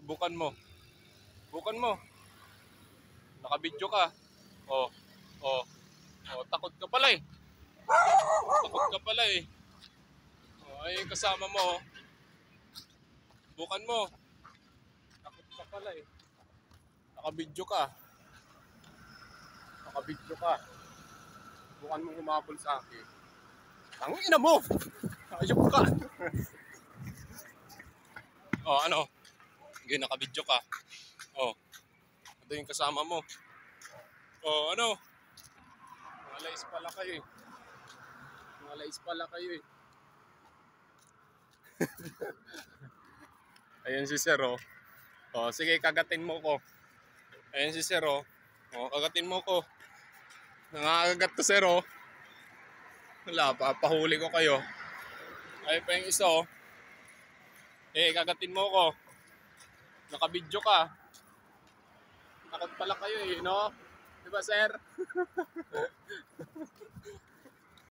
Bukan mo. Bukan mo. Nakabidyo ka. Oh. Oh. Oh, takot ka pala eh. Takot ka pala eh. Oh, ay kasama mo. Oh. Bukan mo. Takot ka pala eh. Nakabidyo ka. Nakabidyo ka. Bukan mo humabol sa akin. Ang ina mo! Ayok ka! Oh, ano? Sige, nakabidyo ka. Oh. Ito yung kasama mo. Oh, ano? Mga lais pala kayo eh. Mga lais pala kayo eh. Ayun si Sir oh. Oh, sige, kagatin mo ko. Ayun si Sir oh. Oh, kagatin mo ko. Nangangagat to Sir oh. Wala, papahuli ko kayo. Ayun pa yung isa oh. Eh, kagatin mo ko. Nakabidyo ka. Takot pala kayo eh, no? Diba, Sir?